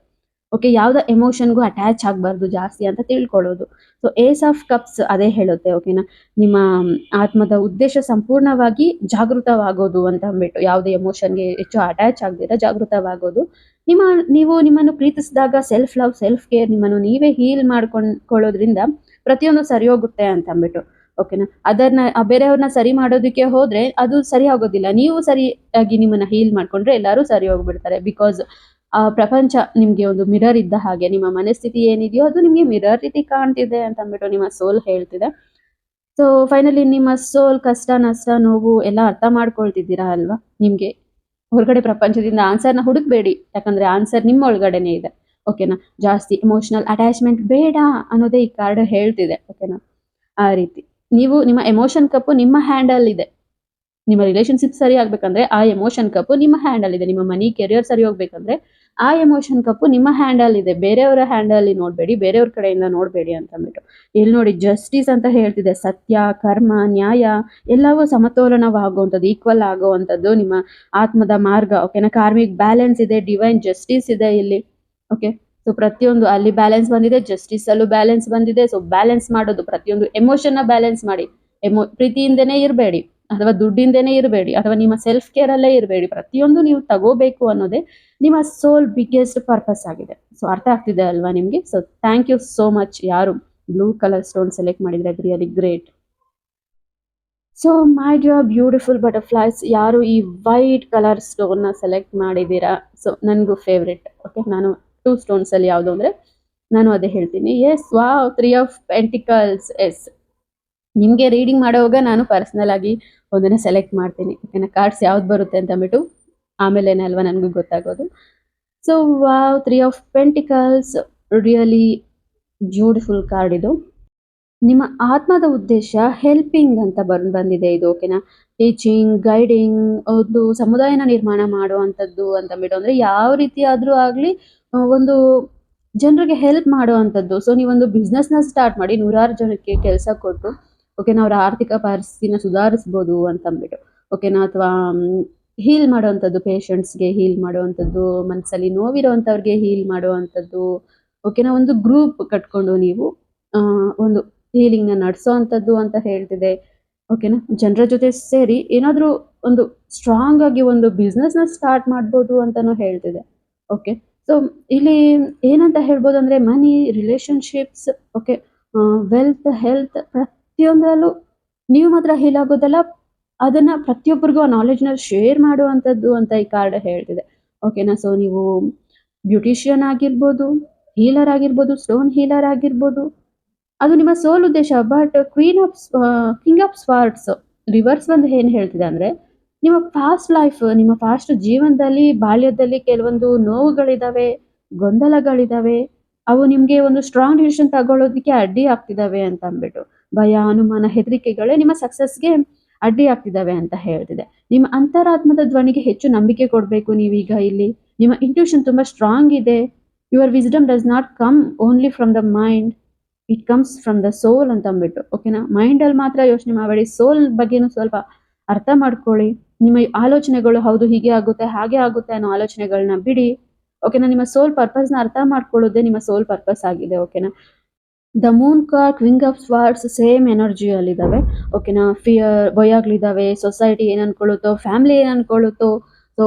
ಓಕೆ, ಯಾವುದೋ ಎಮೋಷನ್ಗೂ ಅಟ್ಯಾಚ್ ಆಗಬಾರ್ದು ಜಾಸ್ತಿ ಅಂತ ತಿಳ್ಕೊಳ್ಳೋದು. ಸೊ ಏಸ್ ಆಫ್ ಕಪ್ಸ್ ಅದೇ ಹೇಳುತ್ತೆ. ಓಕೆನಾ, ನಿಮ್ಮ ಆತ್ಮದ ಉದ್ದೇಶ ಸಂಪೂರ್ಣವಾಗಿ ಜಾಗೃತವಾಗೋದು ಅಂತ ಅಂದ್ಬಿಟ್ಟು, ಯಾವುದೇ ಎಮೋಷನ್ಗೆ ಹೆಚ್ಚು ಅಟ್ಯಾಚ್ ಆಗದಿರ ಜಾಗೃತವಾಗೋದು. ನೀವು ನಿಮ್ಮನ್ನು ಪ್ರೀತಿಸಿದಾಗ ಸೆಲ್ಫ್ ಲವ್, ಸೆಲ್ಫ್ ಕೇರ್, ನಿಮ್ಮನ್ನು ನೀವೇ ಹೀಲ್ ಮಾಡ್ಕೊಳ್ಳೋದ್ರಿಂದ ಪ್ರತಿಯೊಂದು ಸರಿ ಹೋಗುತ್ತೆ ಅಂತ ಅಂದ್ಬಿಟ್ಟು. ಓಕೆನಾ, ಅದನ್ನ ಬೇರೆಯವ್ರನ್ನ ಸರಿ ಮಾಡೋದಕ್ಕೆ ಹೋದ್ರೆ ಅದು ಸರಿ ಆಗೋದಿಲ್ಲ. ನೀವು ಸರಿಯಾಗಿ ನಿಮ್ಮನ್ನ ಹೀಲ್ ಮಾಡ್ಕೊಂಡ್ರೆ ಎಲ್ಲರೂ ಸರಿ ಹೋಗ್ಬಿಡ್ತಾರೆ. ಬಿಕಾಸ್ ಪ್ರಪಂಚ ನಿಮಗೆ ಒಂದು ಮಿರರ್ ಇದ್ದ ಹಾಗೆ, ನಿಮ್ಮ ಮನಸ್ಥಿತಿ ಏನಿದೆಯೋ ಅದು ನಿಮಗೆ ಮಿರರ್ ರೀತಿ ಕಾಣ್ತಿದೆ ಅಂತ ಅಂದ್ಬಿಟ್ಟು ನಿಮ್ಮ ಸೋಲ್ ಹೇಳ್ತಿದೆ. ಸೊ ಫೈನಲಿ ನಿಮ್ಮ ಸೋಲ್ ಕಷ್ಟ, ನಷ್ಟ, ನೋವು ಎಲ್ಲ ಅರ್ಥ ಮಾಡ್ಕೊಳ್ತಿದ್ದೀರಾ ಅಲ್ವಾ? ನಿಮ್ಗೆ ಹೊರಗಡೆ ಪ್ರಪಂಚದಿಂದ ಆನ್ಸರ್‌ನ ಹುಡುಕ್ಬೇಡಿ. ಯಾಕಂದ್ರೆ ಆನ್ಸರ್ ನಿಮ್ಮ ಒಳಗಡೆನೇ ಇದೆ. ಓಕೆನಾ? ಜಾಸ್ತಿ ಎಮೋಷನಲ್ ಅಟ್ಯಾಚ್‌ಮೆಂಟ್ ಬೇಡ ಅನ್ನೋದೇ ಈ ಕಾರ್ಡ್ ಹೇಳ್ತಿದೆ. ಓಕೆನಾ? ಆ ರೀತಿ. ನೀವು ನಿಮ್ಮ ಎಮೋಷನ್ ಕಪ್ಪು ನಿಮ್ಮ ಹ್ಯಾಂಡಲ್ ಇದೆ. ನಿಮ್ಮ ರಿಲೇಶನ್‌ಶಿಪ್ ಸರಿ ಆಗ್ಬೇಕಂದ್ರೆ ಆ ಎಮೋಷನ್ ಕಪ್ಪು ನಿಮ್ಮ ಹ್ಯಾಂಡಲ್ ಇದೆ. ನಿಮ್ಮ ಮನಿ, ಕೆರಿಯರ್ ಸರಿ ಹೋಗ್ಬೇಕಂದ್ರೆ ಆ ಎಮೋಷನ್ ಕಪ್ಪು ನಿಮ್ಮ ಹ್ಯಾಂಡಲ್ ಇದೆ. ಬೇರೆಯವರ ಹ್ಯಾಂಡಲ್ಲಿ ನೋಡ್ಬೇಡಿ, ಬೇರೆಯವ್ರ ಕಡೆಯಿಂದ ನೋಡ್ಬೇಡಿ ಅಂತಂದ್ಬಿಟ್ಟು. ಇಲ್ಲಿ ನೋಡಿ ಜಸ್ಟಿಸ್ ಅಂತ ಹೇಳ್ತಿದೆ. ಸತ್ಯ, ಕರ್ಮ, ನ್ಯಾಯ ಎಲ್ಲವೂ ಸಮತೋಲನವಾಗುವಂಥದ್ದು, ಈಕ್ವಲ್ ಆಗುವಂಥದ್ದು ನಿಮ್ಮ ಆತ್ಮದ ಮಾರ್ಗ. ಓಕೆನಾ? ಕಾರ್ಮಿಕ್ ಬ್ಯಾಲೆನ್ಸ್ ಇದೆ, ಡಿವೈನ್ ಜಸ್ಟಿಸ್ ಇದೆ ಇಲ್ಲಿ. ಓಕೆ. ಸೊ ಪ್ರತಿಯೊಂದು ಅಲ್ಲಿ ಬ್ಯಾಲೆನ್ಸ್ ಬಂದಿದೆ, ಜಸ್ಟಿಸ್ ಅಲ್ಲೂ ಬ್ಯಾಲೆನ್ಸ್ ಬಂದಿದೆ. ಸೊ ಬ್ಯಾಲೆನ್ಸ್ ಮಾಡೋದು, ಪ್ರತಿಯೊಂದು ಎಮೋಷನ್ನ ಬ್ಯಾಲೆನ್ಸ್ ಮಾಡಿ. ಪ್ರೀತಿಯಿಂದನೇ ಇರಬೇಡಿ, ಅಥವಾ ದುಡ್ಡಿಂದನೇ ಇರಬೇಡಿ, ಅಥವಾ ನಿಮ್ಮ ಸೆಲ್ಫ್ ಕೇರ್ ಅಲ್ಲೇ ಇರಬೇಡಿ. ಪ್ರತಿಯೊಂದು ನೀವು ತಗೋಬೇಕು ಅನ್ನೋದೇ ನಿಮ್ಮ ಸೋಲ್ ಬಿಗ್ಗೆಸ್ಟ್ ಪರ್ಪಸ್ ಆಗಿದೆ. ಸೊ ಅರ್ಥ ಆಗ್ತಿದೆ ಅಲ್ವಾ ನಿಮಗೆ? So thank you so much. ಯಾರು ಬ್ಲೂ ಕಲರ್ ಸ್ಟೋನ್ ಸೆಲೆಕ್ಟ್ ಮಾಡಿದ್ರೆ really great. So my dear beautiful butterflies, ಯಾರು ಈ ವೈಟ್ ಕಲರ್ ಸ್ಟೋನ್ನ ಸೆಲೆಕ್ಟ್ ಮಾಡಿದ್ದೀರಾ, ಸೊ ನನಗೂ ಫೇವ್ರೆಟ್. ಓಕೆ, ನಾನು 2 ಸ್ಟೋನ್ಸಲ್ಲಿ ಯಾವುದು ಅಂದರೆ ನಾನು ಅದೇ ಹೇಳ್ತೀನಿ. Yes, wow, 3 of pentacles. Yes, ನಿಮಗೆ ರೀಡಿಂಗ್ ಮಾಡೋವಾಗ ನಾನು ಪರ್ಸ್ನಲ್ ಆಗಿ ಒಂದನ್ನು ಸೆಲೆಕ್ಟ್ ಮಾಡ್ತೀನಿ. ಓಕೆನಾ? ಕಾರ್ಡ್ಸ್ ಯಾವ್ದು ಬರುತ್ತೆ ಅಂತ ಅಂದ್ಬಿಟ್ಟು ಆಮೇಲೇನೆ ಅಲ್ವಾ ನನಗೂ ಗೊತ್ತಾಗೋದು. So wow, 3 of pentacles, really beautiful card ಇದು. ನಿಮ್ಮ ಆತ್ಮದ ಉದ್ದೇಶ ಹೆಲ್ಪಿಂಗ್ ಅಂತ ಬಂದಿದೆ ಇದು. ಓಕೆನಾ? ಟೀಚಿಂಗ್, ಗೈಡಿಂಗ್, ಒಂದು ಸಮುದಾಯನ ನಿರ್ಮಾಣ ಮಾಡುವಂಥದ್ದು ಅಂತಂದ್ಬಿಟ್ಟು, ಅಂದರೆ ಯಾವ ರೀತಿ ಆದರೂ ಆಗಲಿ ಒಂದು ಜನರಿಗೆ ಹೆಲ್ಪ್ ಮಾಡುವಂಥದ್ದು. ಸೊ ನೀವೊಂದು ಬಿಸ್ನೆಸ್ನ ಸ್ಟಾರ್ಟ್ ಮಾಡಿ ನೂರಾರು ಜನಕ್ಕೆ ಕೆಲಸ ಕೊಟ್ಟು, ಓಕೆನಾ, ಅವರ ಆರ್ಥಿಕ ಪರಿಸ್ಥಿತಿನ ಸುಧಾರಿಸ್ಬೋದು ಅಂತಂದ್ಬಿಟ್ಟು. ಓಕೆನಾ? ಅಥವಾ ಹೀಲ್ ಮಾಡುವಂಥದ್ದು, ಪೇಷಂಟ್ಸ್ಗೆ ಹೀಲ್ ಮಾಡುವಂಥದ್ದು, ಮನಸ್ಸಲ್ಲಿ ನೋವಿರುವಂಥವ್ರಿಗೆ ಹೀಲ್ ಮಾಡುವಂಥದ್ದು. ಓಕೆನಾ? ಒಂದು ಗ್ರೂಪ್ ಕಟ್ಕೊಂಡು ನೀವು ಒಂದು ಹೀಲಿಂಗ್ನ ನಡೆಸೋ ಅಂಥದ್ದು ಅಂತ ಹೇಳ್ತಿದೆ. ಓಕೆನಾ? ಜನರ ಜೊತೆ ಸೇರಿ ಏನಾದರೂ ಒಂದು ಸ್ಟ್ರಾಂಗ್ ಆಗಿ ಒಂದು ಬಿಸ್ನೆಸ್ನ ಸ್ಟಾರ್ಟ್ ಮಾಡ್ಬೋದು ಅಂತಲೂ ಹೇಳ್ತಿದೆ. ಓಕೆ. ಸೊ ಇಲ್ಲಿ ಏನಂತ ಹೇಳ್ಬೋದು ಅಂದರೆ ಮನಿ, ರಿಲೇಷನ್ಶಿಪ್ಸ್, ಓಕೆ, ವೆಲ್ತ್, ಹೆಲ್ತ್, ಪ್ರತಿಯೊಂದರಲ್ಲೂ ನೀವು ಮಾತ್ರ ಹೀಲ್ ಆಗೋದಲ್ಲ, ಅದನ್ನು ಪ್ರತಿಯೊಬ್ಬರಿಗೂ ಆ ನಾಲೆಜ್ನ ಶೇರ್ ಮಾಡುವಂಥದ್ದು ಅಂತ ಈ ಕಾರ್ಡ್ ಹೇಳ್ತಿದೆ. ಓಕೆನಾ? ಸೊ ನೀವು ಬ್ಯೂಟಿಷಿಯನ್ ಆಗಿರ್ಬೋದು, ಹೀಲರ್ ಆಗಿರ್ಬೋದು, ಸ್ಟೋನ್ ಹೀಲರ್ ಆಗಿರ್ಬೋದು, ಅದು ನಿಮ್ಮ ಸೋಲ್ ಉದ್ದೇಶ. ಬಟ್ ಕಿಂಗ್ ಆಫ್ ಸ್ವಾರ್ಡ್ಸ್ ರಿವರ್ಸ್ ಬಂದು ಏನು ಹೇಳ್ತಿದೆ ಅಂದರೆ, ನಿಮ್ಮ ಪಾಸ್ಟ್ ಲೈಫ್, ನಿಮ್ಮ ಪಾಸ್ಟ್ ಜೀವನದಲ್ಲಿ, ಬಾಲ್ಯದಲ್ಲಿ ಕೆಲವೊಂದು ನೋವುಗಳಿದ್ದಾವೆ, ಗೊಂದಲಗಳಿದ್ದಾವೆ, ಅವು ನಿಮಗೆ ಒಂದು ಸ್ಟ್ರಾಂಗ್ ಡಿಸಿಷನ್ ತಗೊಳ್ಳೋದಕ್ಕೆ ಅಡ್ಡಿ ಆಗ್ತಿದ್ದಾವೆ ಅಂತ ಅಂದ್ಬಿಟ್ಟು. ಭಯ, ಅನುಮಾನ, ಹೆದರಿಕೆಗಳೇ ನಿಮ್ಮ ಸಕ್ಸಸ್ಗೆ ಅಡ್ಡಿ ಆಗ್ತಿದ್ದಾವೆ ಅಂತ ಹೇಳ್ತಿದೆ. ನಿಮ್ಮ ಅಂತರಾತ್ಮದ ಧ್ವನಿಗೆ ಹೆಚ್ಚು ನಂಬಿಕೆ ಕೊಡಬೇಕು ನೀವೀಗ ಇಲ್ಲಿ. ನಿಮ್ಮ ಇಂಟ್ಯೂಷನ್ ತುಂಬ ಸ್ಟ್ರಾಂಗ್ ಇದೆ. Your wisdom does not come only from the mind, it comes from the soul ಅಂತ ಅಂದ್ಬಿಟ್ಟು. ಓಕೆನಾ? ಮೈಂಡಲ್ಲಿ ಮಾತ್ರ ಯೋಚನೆ ಮಾಡಬೇಡಿ, ಸೋಲ್ ಬಗ್ಗೆನೂ ಸ್ವಲ್ಪ ಅರ್ಥ ಮಾಡ್ಕೊಳ್ಳಿ. ನಿಮ್ಮ ಆಲೋಚನೆಗಳು ಹೌದು ಹೀಗೆ ಆಗುತ್ತೆ, ಹಾಗೆ ಆಗುತ್ತೆ ಅನ್ನೋ ಆಲೋಚನೆಗಳನ್ನ ಬಿಡಿ. ಓಕೆನಾ? ನಿಮ್ಮ ಸೋಲ್ ಪರ್ಪಸ್ನ ಅರ್ಥ ಮಾಡ್ಕೊಳ್ಳೋದೇ ನಿಮ್ಮ ಸೋಲ್ ಪರ್ಪಸ್ ಆಗಿದೆ. ಓಕೆನಾ? The moon card, king of swords same ಎನರ್ಜಿಯಲ್ಲಿದ್ದಾವೆ. ಓಕೆನಾ? ಫಿಯರ್, ಭಯಗಳಿದ್ದಾವೆ, ಸೊಸೈಟಿ ಏನು ಅನ್ಕೊಳ್ಳುತ್ತೋ, ಫ್ಯಾಮಿಲಿ ಏನು ಅನ್ಕೊಳ್ಳುತ್ತೋ. ಸೊ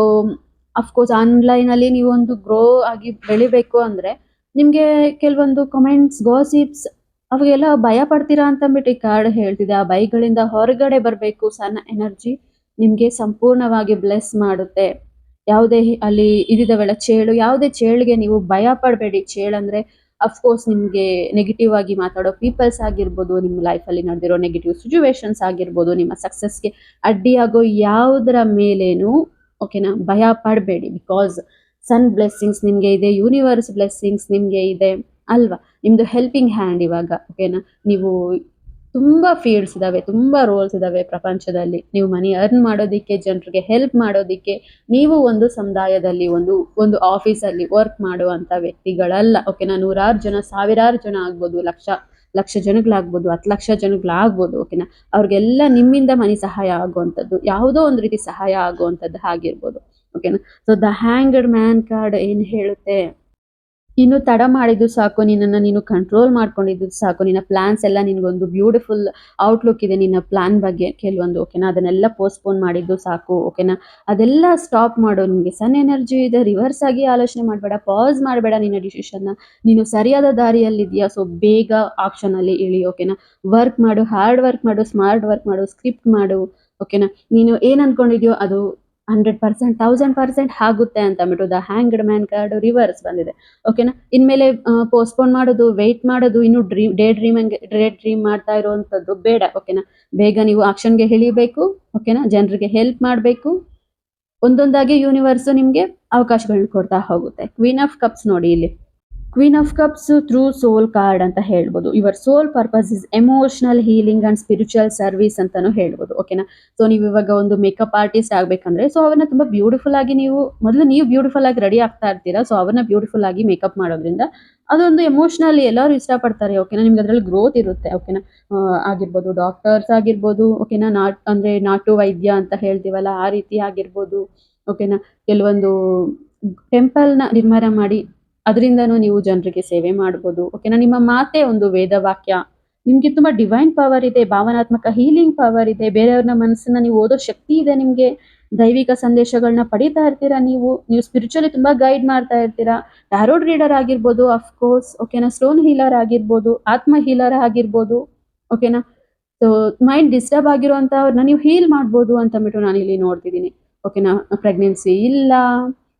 ಅಫ್ಕೋರ್ಸ್ ಆನ್ಲೈನಲ್ಲಿ ನೀವು ಒಂದು ಗ್ರೋ ಆಗಿ ಬೆಳಿಬೇಕು ಅಂದರೆ ನಿಮಗೆ ಕೆಲವೊಂದು ಕಮೆಂಟ್ಸ್, ಗಾಸಿಪ್ಸ್, ಅವಾಗೆಲ್ಲ ಭಯ ಪಡ್ತೀರಾ ಅಂತಂದ್ಬಿಟ್ಟು ಈ ಕಾರ್ಡ್ ಹೇಳ್ತಿದೆ. ಆ ಭಯಗಳಿಂದ ಹೊರಗಡೆ ಬರಬೇಕು. ಸಣ್ಣ ಎನರ್ಜಿ ನಿಮಗೆ ಸಂಪೂರ್ಣವಾಗಿ ಬ್ಲೆಸ್ ಮಾಡುತ್ತೆ. ಯಾವುದೇ ಅಲ್ಲಿ ಇದಿದಾವೆಲ್ಲ ಚೇಳು, ಯಾವುದೇ ಚೇಳಿಗೆ ನೀವು ಭಯ ಪಡಬೇಡಿ. ಚೇಳಂದರೆ ಅಫ್ಕೋರ್ಸ್ ನಿಮಗೆ ನೆಗೆಟಿವ್ ಆಗಿ ಮಾತಾಡೋ ಪೀಪಲ್ಸ್ ಆಗಿರ್ಬೋದು, ನಿಮ್ಮ ಲೈಫಲ್ಲಿ ನಡೆದಿರೋ ನೆಗೆಟಿವ್ ಸಿಚುವೇಶನ್ಸ್ ಆಗಿರ್ಬೋದು, ನಿಮ್ಮ ಸಕ್ಸಸ್ಗೆ ಅಡ್ಡಿಯಾಗೋ ಯಾವುದರ ಮೇಲೇನೂ ಓಕೆನಾ ಭಯ ಪಡಬೇಡಿ. ಬಿಕಾಸ್ ಸನ್ ಬ್ಲೆಸ್ಸಿಂಗ್ಸ್ ನಿಮಗೆ ಇದೆ, ಯೂನಿವರ್ಸ್ ಬ್ಲೆಸ್ಸಿಂಗ್ಸ್ ನಿಮಗೆ ಇದೆ ಅಲ್ವಾ? ನಿಮ್ಮದು ಹೆಲ್ಪಿಂಗ್ ಹ್ಯಾಂಡ್ ಇವಾಗ. ಓಕೆನಾ? ನೀವು ತುಂಬ ಫೀಲ್ಡ್ಸ್ ಇದ್ದಾವೆ, ತುಂಬ ರೋಲ್ಸ್ ಇದ್ದಾವೆ ಪ್ರಪಂಚದಲ್ಲಿ. ನೀವು ಮನಿ ಅರ್ನ್ ಮಾಡೋದಕ್ಕೆ, ಜನರಿಗೆ ಹೆಲ್ಪ್ ಮಾಡೋದಕ್ಕೆ, ನೀವು ಒಂದು ಸಮುದಾಯದಲ್ಲಿ, ಒಂದು ಆಫೀಸಲ್ಲಿ ವರ್ಕ್ ಮಾಡುವಂಥ ವ್ಯಕ್ತಿಗಳಲ್ಲ. ಓಕೆನಾ? ನೂರಾರು ಜನ, ಸಾವಿರಾರು ಜನ ಆಗ್ಬೋದು, ಲಕ್ಷ ಜನಗಳಾಗ್ಬೋದು, 10 ಲಕ್ಷ ಜನಗಳಾಗ್ಬೋದು. ಓಕೆನಾ? ಅವ್ರಿಗೆಲ್ಲ ನಿಮ್ಮಿಂದ ಮನಿ ಸಹಾಯ ಆಗುವಂಥದ್ದು, ಯಾವುದೋ ಒಂದು ರೀತಿ ಸಹಾಯ ಆಗುವಂಥದ್ದು ಆಗಿರ್ಬೋದು. ಓಕೆನಾ? So the hanged man card ಏನು ಹೇಳುತ್ತೆ, ಇನ್ನು ತಡ ಮಾಡಿದ್ದು ಸಾಕು, ನಿನ್ನನ್ನು ನೀನು ಕಂಟ್ರೋಲ್ ಮಾಡ್ಕೊಂಡಿದ್ದು ಸಾಕು. ನಿನ್ನ ಪ್ಲಾನ್ಸ್ ಎಲ್ಲ, ನಿನಗೊಂದು ಬ್ಯೂಟಿಫುಲ್ ಔಟ್ಲುಕ್ ಇದೆ ನಿನ್ನ ಪ್ಲಾನ್ ಬಗ್ಗೆ ಕೆಲವೊಂದು. ಓಕೆನಾ? ಅದನ್ನೆಲ್ಲ ಪೋಸ್ಟ್ಪೋನ್ ಮಾಡಿದ್ದು ಸಾಕು. ಓಕೆನಾ? ಅದೆಲ್ಲ ಸ್ಟಾಪ್ ಮಾಡು. ನಿಮಗೆ ಸನ್ ಎನರ್ಜಿ ಇದೆ, ರಿವರ್ಸ್ ಆಗಿ ಆಲೋಚನೆ ಮಾಡಬೇಡ, ಪಾಸ್ ಮಾಡಬೇಡ ನಿನ್ನ ಡಿಸಿಷನ್ನ. ನೀನು ಸರಿಯಾದ ದಾರಿಯಲ್ಲಿದೆಯಾ, ಸೊ ಬೇಗ ಆಕ್ಷನಲ್ಲಿ ಇಳಿ. ಓಕೆನಾ? ವರ್ಕ್ ಮಾಡು, ಹಾರ್ಡ್ ವರ್ಕ್ ಮಾಡು, ಸ್ಮಾರ್ಟ್ ವರ್ಕ್ ಮಾಡು, ಸ್ಕ್ರಿಪ್ಟ್ ಮಾಡು. ಓಕೆನಾ? ನೀನು ಏನು ಅಂದ್ಕೊಂಡಿದ್ಯೋ ಅದು 100%, 1000% ಆಗುತ್ತೆ ಅಂತ ಅಂದ್ಬಿಟ್ಟು the hanged man card reverse ಬಂದಿದೆ. ಓಕೆನಾ. ಇನ್ಮೇಲೆ ಪೋಸ್ಟ್‌ಪೋನ್ ಮಾಡೋದು, ವೆಯ್ಟ್ ಮಾಡೋದು, ಇನ್ನು ಡೇ ಡ್ರೀಮ್ ಮಾಡ್ತಾ ಇರುವಂಥದ್ದು ಬೇಡ. ಓಕೆನಾ. ಬೇಗ ನೀವು ಆಕ್ಷನ್‌ಗೆ ಇಳಿಬೇಕು. ಓಕೆನಾ. ಜನರಿಗೆ ಹೆಲ್ಪ್ ಮಾಡಬೇಕು. ಒಂದೊಂದಾಗಿ ಯೂನಿವರ್ಸ್ ನಿಮಗೆ ಅವಕಾಶಗಳನ್ನ ಕೊಡ್ತಾ ಹೋಗುತ್ತೆ. ಕ್ವೀನ್ ಆಫ್ ಕಪ್ಸ್ ನೋಡಿ ಇಲ್ಲಿ. Queen of cups through soul card ಅಂತ ಹೇಳ್ಬೋದು. Your soul purpose is emotional healing and spiritual service ಅಂತಾನು ಹೇಳ್ಬೋದು. ಓಕೆನಾ. ಸೊ ನೀವು ಇವಾಗ ಒಂದು ಮೇಕಪ್ ಆರ್ಟಿಸ್ಟ್ ಆಗ್ಬೇಕಂದ್ರೆ ಸೊ ಅವ್ರನ್ನ ತುಂಬಾ ಬ್ಯೂಟಿಫುಲ್ ಆಗಿ ನೀವು ಬ್ಯೂಟಿಫುಲ್ ಆಗಿ ರೆಡಿ ಆಗ್ತಾ ಇರ್ತೀರಾ. ಸೊ ಅವ್ರನ್ನ ಬ್ಯೂಟಿಫುಲ್ ಆಗಿ ಮೇಕಪ್ ಮಾಡೋದ್ರಿಂದ ಅದೊಂದು ಎಮೋಷನಲಿ ಎಲ್ಲರೂ ಇಷ್ಟಪಡ್ತಾರೆ. ಓಕೆನಾ. ನಿಮ್ಗೆ ಅದರಲ್ಲಿ ಗ್ರೋತ್ ಇರುತ್ತೆ. ಓಕೆನಾ. ಆಗಿರ್ಬೋದು ಡಾಕ್ಟರ್ಸ್ ಆಗಿರ್ಬೋದು. ಓಕೆನಾ. ನಾಟು ವೈದ್ಯ ಅಂತ ಹೇಳ್ತೀವಲ್ಲ ಆ ರೀತಿ ಆಗಿರ್ಬೋದು. ಓಕೆನಾ. ಕೆಲವೊಂದು ಟೆಂಪಲ್ನ ನಿರ್ಮಾಣ ಮಾಡಿ ಅದರಿಂದನೂ ನೀವು ಜನರಿಗೆ ಸೇವೆ ಮಾಡ್ಬೋದು. ಓಕೆನಾ. ನಿಮ್ಮ ಮಾತೇ ಒಂದು ವೇದವಾಕ್ಯ. ನಿಮ್ಗೆ ತುಂಬಾ ಡಿವೈನ್ ಪವರ್ ಇದೆ, ಭಾವನಾತ್ಮಕ ಹೀಲಿಂಗ್ ಪವರ್ ಇದೆ, ಬೇರೆಯವ್ರನ್ನ ಮನಸ್ಸನ್ನ ನೀವು ಓದೋ ಶಕ್ತಿ ಇದೆ ನಿಮ್ಗೆ. ದೈವಿಕ ಸಂದೇಶಗಳನ್ನ ಪಡಿತಾ ಇರ್ತೀರಾ ನೀವು ಸ್ಪಿರಿಚುವಲಿ ತುಂಬಾ ಗೈಡ್ ಮಾಡ್ತಾ ಇರ್ತೀರಾ. ಟ್ಯಾರೋಟ್ ರೀಡರ್ ಆಗಿರ್ಬೋದು ಅಫ್ಕೋರ್ಸ್. ಓಕೆನಾ. ಸ್ಟೋನ್ ಹೀಲರ್ ಆಗಿರ್ಬೋದು, ಆತ್ಮ ಹೀಲರ್ ಆಗಿರ್ಬೋದು. ಓಕೆನಾ. ಸೊ ಮೈಂಡ್ ಡಿಸ್ಟರ್ಬ್ ಆಗಿರುವಂತವ್ರನ್ನ ನೀವು ಹೀಲ್ ಮಾಡ್ಬೋದು ಅಂತ ಅಂದ್ಬಿಟ್ಟು ನಾನು ಇಲ್ಲಿ ನೋಡ್ತಿದ್ದೀನಿ. ಓಕೆನಾ. ಪ್ರೆಗ್ನೆನ್ಸಿ ಇಲ್ಲ,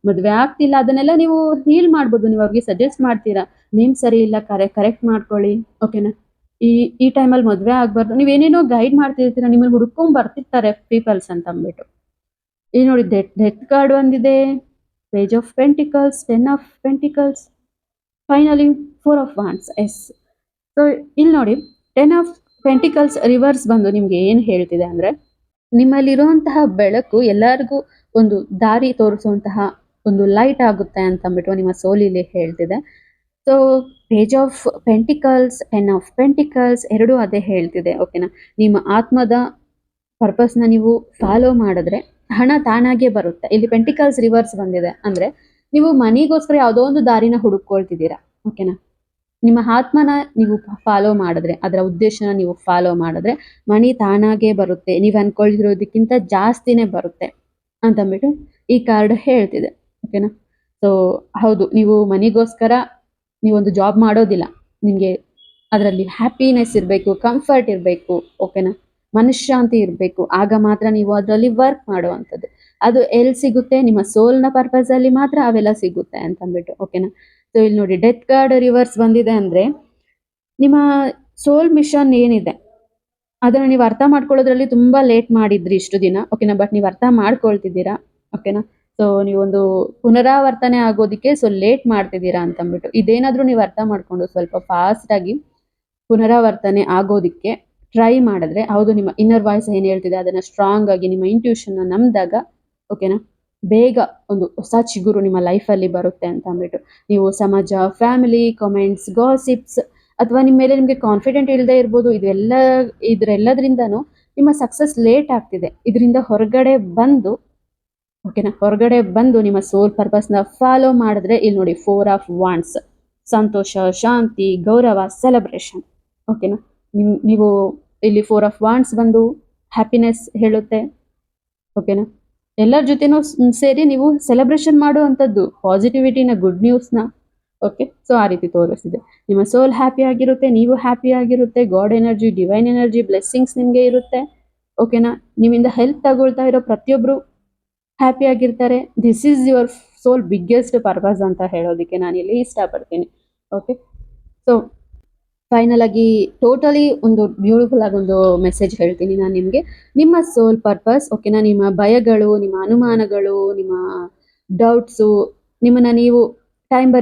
ಮದುವೆ ಆಗ್ತಿಲ್ಲ, ಅದನ್ನೆಲ್ಲ ನೀವು ಹೀಲ್ ಮಾಡ್ಬೋದು. ನೀವು ಅವ್ರಿಗೆ ಸಜೆಸ್ಟ್ ಮಾಡ್ತೀರಾ, ನೇಮ್ ಸರಿ ಇಲ್ಲ, ಕರೆಕ್ಟ್ ಮಾಡ್ಕೊಳ್ಳಿ. ಓಕೆನಾ. ಈ ಟೈಮಲ್ಲಿ ಮದುವೆ ಆಗ್ಬಾರ್ದು, ನೀವೇನೇನೋ ಗೈಡ್ ಮಾಡ್ತಿರ್ತೀರಾ, ನಿಮ್ಮನ್ನು ಹುಡ್ಕೊಂಡ್ ಬರ್ತಿರ್ತಾರೆ ಪೀಪಲ್ಸ್ ಅಂತ ಅಂದ್ಬಿಟ್ಟು. ಇಲ್ಲಿ ನೋಡಿ ಡೆತ್ ಕಾರ್ಡ್ ಒಂದಿದೆ, page of pentacles, 10 of pentacles, finally 4 of wands. Yes. So ಇಲ್ಲಿ ನೋಡಿ 10 ಆಫ್ ಪೆಂಟಿಕಲ್ಸ್ ರಿವರ್ಸ್ ಬಂದು ನಿಮ್ಗೆ ಏನ್ ಹೇಳ್ತಿದೆ ಅಂದ್ರೆ, ನಿಮ್ಮಲ್ಲಿರುವಂತಹ ಬೆಳಕು ಎಲ್ಲರಿಗೂ ಒಂದು ದಾರಿ ತೋರಿಸುವಂತಹ ಒಂದು ಲೈಟ್ ಆಗುತ್ತೆ ಅಂತ ಅಂದ್ಬಿಟ್ಟು ನಿಮ್ಮ ಸೋಲ್ ಇಲ್ಲಿ ಹೇಳ್ತಿದೆ. So page of pentacles, 10 of pentacles ಎರಡೂ ಅದೇ ಹೇಳ್ತಿದೆ. ಓಕೆನಾ. ನಿಮ್ಮ ಆತ್ಮದ ಪರ್ಪಸ್ನ ನೀವು ಫಾಲೋ ಮಾಡಿದ್ರೆ ಹಣ ತಾನಾಗೇ ಬರುತ್ತೆ. ಇಲ್ಲಿ ಪೆಂಟಿಕಲ್ಸ್ ರಿವರ್ಸ್ ಬಂದಿದೆ ಅಂದ್ರೆ ನೀವು ಮನಿಗೋಸ್ಕರ ಯಾವುದೋ ಒಂದು ದಾರಿನ ಹುಡುಕೊಳ್ತಿದ್ದೀರಾ. ಓಕೆನಾ. ನಿಮ್ಮ ಆತ್ಮನ ನೀವು ಫಾಲೋ ಮಾಡಿದ್ರೆ, ಅದರ ಉದ್ದೇಶನ ನೀವು ಫಾಲೋ ಮಾಡಿದ್ರೆ ಮನಿ ತಾನಾಗೇ ಬರುತ್ತೆ. ನೀವು ಅನ್ಕೊಳ್ತಿರೋದಕ್ಕಿಂತ ಜಾಸ್ತಿನೇ ಬರುತ್ತೆ ಅಂತಂದ್ಬಿಟ್ಟು ಈ ಕಾರ್ಡ್ ಹೇಳ್ತಿದೆ. ಓಕೆನಾ. ಸೊ ಹೌದು, ನೀವು ಮನಿಗೋಸ್ಕರ ನೀವೊಂದು ಜಾಬ್ ಮಾಡೋದಿಲ್ಲ. ನಿಮಗೆ ಅದರಲ್ಲಿ ಹ್ಯಾಪಿನೆಸ್ ಇರಬೇಕು, ಕಂಫರ್ಟ್ ಇರಬೇಕು. ಓಕೆನಾ. ಮನಃಶಾಂತಿ ಇರಬೇಕು. ಆಗ ಮಾತ್ರ ನೀವು ಅದರಲ್ಲಿ ವರ್ಕ್ ಮಾಡುವಂಥದ್ದು. ಅದು ಎಲ್ಲಿ ಸಿಗುತ್ತೆ? ನಿಮ್ಮ ಸೋಲ್ನ ಪರ್ಪಸ್ ಅಲ್ಲಿ ಮಾತ್ರ ಅವೆಲ್ಲ ಸಿಗುತ್ತೆ ಅಂತಂದ್ಬಿಟ್ಟು. ಓಕೆನಾ. ಸೊ ಇಲ್ಲಿ ನೋಡಿ ಡೆತ್ ಕಾರ್ಡ್ ರಿವರ್ಸ್ ಬಂದಿದೆ ಅಂದ್ರೆ ನಿಮ್ಮ ಸೋಲ್ ಮಿಷನ್ ಏನಿದೆ ಅದನ್ನ ನೀವು ಅರ್ಥ ಮಾಡ್ಕೊಳ್ಳೋದ್ರಲ್ಲಿ ತುಂಬಾ ಲೇಟ್ ಮಾಡಿದ್ರಿ ಇಷ್ಟು ದಿನ. ಓಕೆನಾ. ಬಟ್ ನೀವು ಅರ್ಥ ಮಾಡ್ಕೊಳ್ತಿದ್ದೀರಾ. ಓಕೆನಾ. ಸೊ ನೀವೊಂದು ಪುನರಾವರ್ತನೆ ಆಗೋದಕ್ಕೆ ಸೊ ಲೇಟ್ ಮಾಡ್ತಿದ್ದೀರಾ ಅಂತ ಅಂದ್ಬಿಟ್ಟು. ಇದೇನಾದ್ರೂ ನೀವು ಅರ್ಥ ಮಾಡ್ಕೊಂಡು ಸ್ವಲ್ಪ ಫಾಸ್ಟ್ ಆಗಿ ಪುನರಾವರ್ತನೆ ಆಗೋದಕ್ಕೆ ಟ್ರೈ ಮಾಡಿದ್ರೆ, ಹೌದು ನಿಮ್ಮ ಇನ್ನರ್ ವಾಯ್ಸ್ ಏನ್ ಹೇಳ್ತಿದೆ ಅದನ್ನ ಸ್ಟ್ರಾಂಗ್ ಆಗಿ ನಿಮ್ಮ ಇಂಟ್ಯೂಷನ್ ನಂಬಿದಾಗ, ಓಕೆನಾ, ಬೇಗ ಒಂದು ಹೊಸ ಚಿಗುರು ನಿಮ್ಮ ಲೈಫಲ್ಲಿ ಬರುತ್ತೆ ಅಂತ ಅಂದ್ಬಿಟ್ಟು. ನೀವು ಸಮಾಜ, ಫ್ಯಾಮಿಲಿ, ಕಮೆಂಟ್ಸ್, ಗಾಸಿಪ್ಸ್ ಅಥವಾ ನಿಮ್ಮ ಮೇಲೆ ನಿಮಗೆ ಕಾನ್ಫಿಡೆಂಟ್ ಇಲ್ಲದೆ ಇರ್ಬೋದು. ಇದರೆಲ್ಲದ್ರಿಂದನೂ ನಿಮ್ಮ ಸಕ್ಸಸ್ ಲೇಟ್ ಆಗ್ತಿದೆ. ಇದರಿಂದ ಹೊರಗಡೆ ಬಂದು, ಓಕೆನಾ, ಹೊರಗಡೆ ಬಂದು ನಿಮ್ಮ ಸೋಲ್ ಪರ್ಪಸ್ನ ಫಾಲೋ ಮಾಡಿದ್ರೆ ಇಲ್ಲಿ ನೋಡಿ 4 ಆಫ್ ವಾಂಡ್ಸ್, ಸಂತೋಷ, ಶಾಂತಿ, ಗೌರವ, ಸೆಲೆಬ್ರೇಷನ್. ಓಕೆನಾ. ನೀವು ಇಲ್ಲಿ 4 ಆಫ್ ವಾಂಡ್ಸ್ ಬಂದು ಹ್ಯಾಪಿನೆಸ್ ಹೇಳುತ್ತೆ. ಓಕೆನಾ. ಎಲ್ಲರ ಜೊತೆನೂ ಸೇರಿ ನೀವು ಸೆಲೆಬ್ರೇಷನ್ ಮಾಡುವಂಥದ್ದು, ಪಾಸಿಟಿವಿಟಿನ, ಗುಡ್ ನ್ಯೂಸ್ನ. ಓಕೆ. ಸೊ ಆ ರೀತಿ ತೋರಿಸ್ತಿದೆ. ನಿಮ್ಮ ಸೋಲ್ ಹ್ಯಾಪಿ ಆಗಿರುತ್ತೆ, ನೀವು ಹ್ಯಾಪಿ ಆಗಿರುತ್ತೆ. God energy, divine energy, blessings ನಿಮಗೆ ಇರುತ್ತೆ. ಓಕೆನಾ. ನಿಮ್ಮಿಂದ ಹೆಲ್ಪ್ ತಗೊಳ್ತಾ ಇರೋ ಪ್ರತಿಯೊಬ್ಬರು ಹ್ಯಾಪಿ ಆಗಿರ್ತಾರೆ. This is your soul biggest purpose ಅಂತ ಹೇಳೋದಕ್ಕೆ ನಾನು ಇಲ್ಲಿ ಇಷ್ಟಪಡ್ತೀನಿ. ಓಕೆ. ಸೊ ಫೈನಲ್ ಆಗಿ ಟೋಟಲಿ ಒಂದು ಬ್ಯೂಟಿಫುಲ್ ಆಗಿ ಒಂದು ಮೆಸೇಜ್ ಹೇಳ್ತೀನಿ ನಾನು ನಿಮಗೆ. ನಿಮ್ಮ ಸೋಲ್ ಪರ್ಪಸ್, ಓಕೆನಾ, ನಿಮ್ಮ ಭಯಗಳು, ನಿಮ್ಮ ಅನುಮಾನಗಳು, ನಿಮ್ಮ ಡೌಟ್ಸು, ನಿಮ್ಮನ್ನ ನೀವು ಟೈಮ್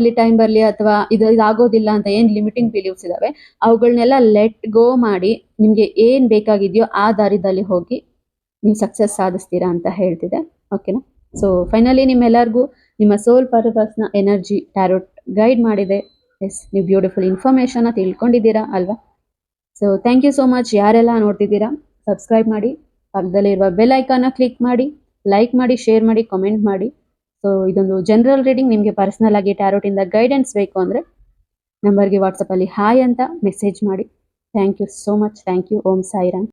ಬರಲಿ ಅಥವಾ ಇದಾಗೋದಿಲ್ಲ ಅಂತ ಏನು ಲಿಮಿಟಿಂಗ್ ಬಿಲೀವ್ಸ್ ಇದಾವೆ ಅವುಗಳನ್ನೆಲ್ಲ ಲೆಟ್ ಗೋ ಮಾಡಿ ನಿಮಗೆ ಏನು ಬೇಕಾಗಿದೆಯೋ ಆ ದಾರಿದಲ್ಲಿ ಹೋಗಿ ನೀವು ಸಕ್ಸಸ್ ಸಾಧಿಸ್ತೀರಾ ಅಂತ ಹೇಳ್ತಿದೆ. ಓಕೆನಾ. ಸೊ ಫೈನಲಿ ನಿಮ್ಮೆಲ್ಲರಿಗೂ ನಿಮ್ಮ ಸೋಲ್ ಪರ್ಪಸ್ನ ಎನರ್ಜಿ ಟ್ಯಾರೋಟ್ ಗೈಡ್ ಮಾಡಿದೆ. ಎಸ್, ನೀವು ಬ್ಯೂಟಿಫುಲ್ ಇನ್ಫಾರ್ಮೇಷನ್ನ ತಿಳ್ಕೊಂಡಿದ್ದೀರಾ ಅಲ್ವಾ? So thank you so much. ಯಾರೆಲ್ಲ ನೋಡ್ತಿದ್ದೀರಾ ಸಬ್ಸ್ಕ್ರೈಬ್ ಮಾಡಿ, ಪಕ್ಕದಲ್ಲಿರುವ ಬೆಲ್ ಐಕಾನ್ನ ಕ್ಲಿಕ್ ಮಾಡಿ, ಲೈಕ್ ಮಾಡಿ, ಶೇರ್ ಮಾಡಿ, ಕಾಮೆಂಟ್ ಮಾಡಿ. ಸೊ ಇದೊಂದು ಜನರಲ್ ರೀಡಿಂಗ್. ನಿಮಗೆ ಪರ್ಸ್ನಲ್ ಆಗಿ ಟ್ಯಾರೋಟಿಂದ ಗೈಡೆನ್ಸ್ ಬೇಕು ಅಂದರೆ ನಂಬರ್ಗೆ ವಾಟ್ಸಪ್ಪಲ್ಲಿ ಹಾಯ್ ಅಂತ ಮೆಸೇಜ್ ಮಾಡಿ. Thank you so much. Thank you. Om Sairam.